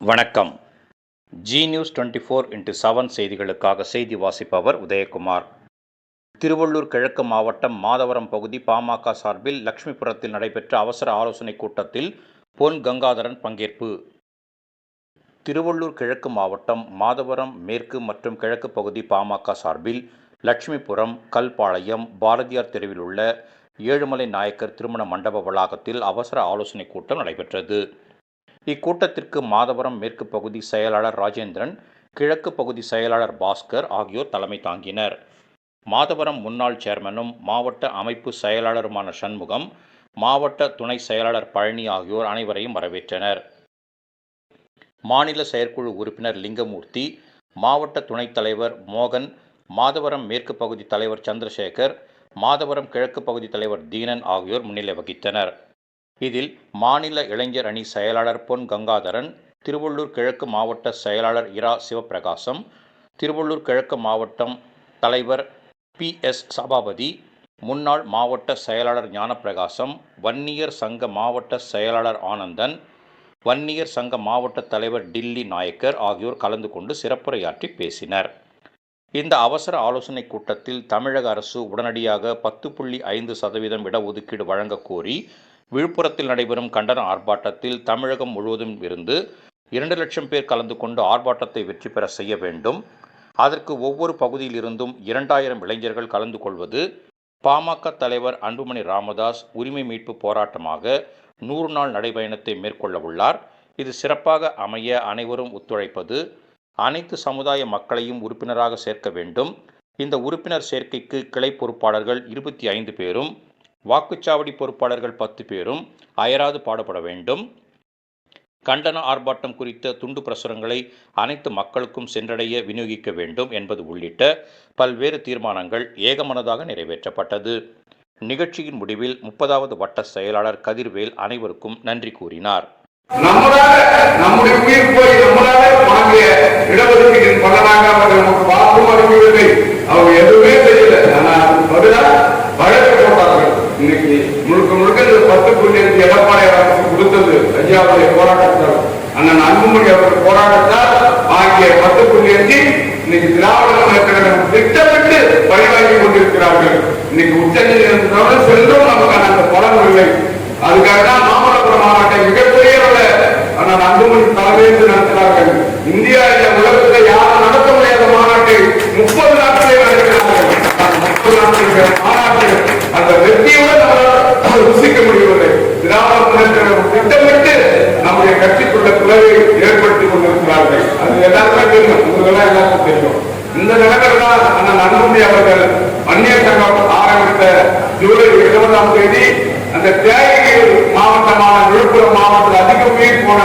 வணக்கம். G news 24x7 செய்திகளுக்காக செய்தி வாசிப்பவர் உதயகுமார். திருவள்ளூர் கிழக்கு மாவட்டம் மாதவரம் பகுதி பாமக சார்பில் லட்சுமிபுரத்தில் நடைபெற்ற அவசர ஆலோசனைக் கூட்டத்தில் பொன் கங்காதரன் பங்கேற்பு. திருவள்ளூர் கிழக்கு மாவட்டம் மாதவரம் மேற்கு மற்றும் கிழக்கு பகுதி பாமக சார்பில் லட்சுமிபுரம், கல்பாளையம், பாரதியார் தெருவில் உள்ள ஏழுமலை நாயக்கர் திருமண மண்டப வளாகத்தில் அவசர ஆலோசனைக் கூட்டம் நடைபெற்றது. இக்கூட்டத்திற்கு மாதவரம் மேற்கு பகுதி செயலாளர் ராஜேந்திரன், கிழக்கு பகுதி செயலாளர் பாஸ்கர் ஆகியோர் தலைமை தாங்கினர். மாதவரம் முன்னாள் சேர்மனும் மாவட்ட அமைப்பு செயலாளருமான சண்முகம், மாவட்ட துணை செயலாளர் பழனி ஆகியோர் அனைவரையும் வரவேற்றனர். மாநில செயற்குழு உறுப்பினர் லிங்கமூர்த்தி, மாவட்ட துணைத் தலைவர் மோகன், மாதவரம் மேற்கு பகுதி தலைவர் சந்திரசேகர், மாதவரம் கிழக்கு பகுதி தலைவர் தீனன் ஆகியோர் முன்னிலை வகித்தனர். இதில் மாநில இளைஞர் அணி செயலாளர் பொன் கங்காதரன், திருவள்ளூர் கிழக்கு மாவட்ட செயலாளர் இரா சிவபிரகாசம், திருவள்ளூர் கிழக்கு மாவட்டம் தலைவர் PS சபாபதி, முன்னாள் மாவட்ட செயலாளர் ஞானப்பிரகாசம், வன்னியர் சங்க மாவட்ட செயலாளர் ஆனந்தன், வன்னியர் சங்க மாவட்ட தலைவர் டில்லி நாயக்கர் ஆகியோர் கலந்து கொண்டு சிறப்புரையாற்றி பேசினர். இந்த அவசர ஆலோசனைக் கூட்டத்தில் தமிழக அரசு உடனடியாக 10.5% இடஒதுக்கீடு வழங்கக் கோரி விழுப்புரத்தில் நடைபெறும் கண்டன ஆர்ப்பாட்டத்தில் தமிழகம் முழுவதும் இருந்து 2 லட்சம் பேர் கலந்து கொண்டு ஆர்ப்பாட்டத்தை வெற்றி பெற செய்ய வேண்டும். அதற்கு ஒவ்வொரு பகுதியில் இருந்தும் 2000 இளைஞர்கள் கலந்து கொள்வது, பாமக தலைவர் அன்புமணி ராமதாஸ் உரிமை மீட்பு போராட்டமாக 100 நாள் நடைபயணத்தை மேற்கொள்ள உள்ளார். இது சிறப்பாக அமைய அனைவரும் ஒத்துழைப்பது, அனைத்து சமுதாய மக்களையும் உறுப்பினராக சேர்க்க வேண்டும். இந்த உறுப்பினர் சேர்க்கைக்கு கிளை பொறுப்பாளர்கள் 25 பேரும், வாக்குச்சாவடி பொறுப்பாளர்கள் 10 பேரும் அயராது பாடுபட வேண்டும். கண்டன ஆர்ப்பாட்டம் குறித்த துண்டு பிரசுரங்களை அனைத்து மக்களுக்கும் சென்றடைய விநியோகிக்க வேண்டும் என்பது உள்ளிட்ட பல்வேறு தீர்மானங்கள் ஏகமனதாக நிறைவேற்றப்பட்டது. நிகழ்ச்சியின் முடிவில் 30வது வட்ட செயலாளர் கதிர்வேல் அனைவருக்கும் நன்றி கூறினார். நம்முடைய உயிர் போய் நம்மளாலே வாங்கிய இடஒதுக்கீட்டின் பலனாக அவர்கள் நமக்கு வாக்கும் அளிக்கவில்லை. அவங்க எதுவுமே தெரியல. வழக்கு போட்டார்கள். இன்னைக்கு முழுக்க 10.5 எடப்பாடி அரசு கொடுத்தது ஐயாவுடைய போராட்டத்தால், அண்ணன் அன்புமணி அவர்கள் போராட்டத்தால் வாங்கிய 10.5 இன்னைக்கு திராவிட முன்னேற்ற கழகம் திட்டமிட்டு பழிவாங்கி கொண்டிருக்கிறார்கள். இன்னைக்கு உச்சநீதிமன்றம் செல்லும் நமக்கான அந்த பலன் இல்லை. அதுக்காக தான் மாமல்லபுரம் மாவட்ட மிகப்பெரிய ஆனால் அன்புமணி தலைமையில் நடத்தினார்கள். இந்தியா இந்த உலகத்தில் யாரும் நடத்த முடியாத மாநாட்டை 30 நாட்களே நடத்தினார்கள். 30 நாட்கள் மாநாட்டு அந்த வெற்றியோடு நம்மளால் ருசிக்க முடியவில்லை. திராவிட முன்னேற்ற திட்டமிட்டு நம்முடைய கட்சிக்குள்ள பிளவை ஏற்படுத்திக் கொண்டிருக்கிறார்கள். அது எல்லாருமே தெரியும், உங்களுக்கெல்லாம் எல்லாருக்கும் தெரியும். இந்த நிலைமையில் தான் அண்ணன் அன்புமணி அவர்கள் வன்னியர் சங்கம் ஆரம்பித்த ஜூலை 20ஆம் தேதி அந்த தியாகிகள் மாவட்டமான விழுப்புரம் மாவட்டத்தில் அதிக உயிர் போன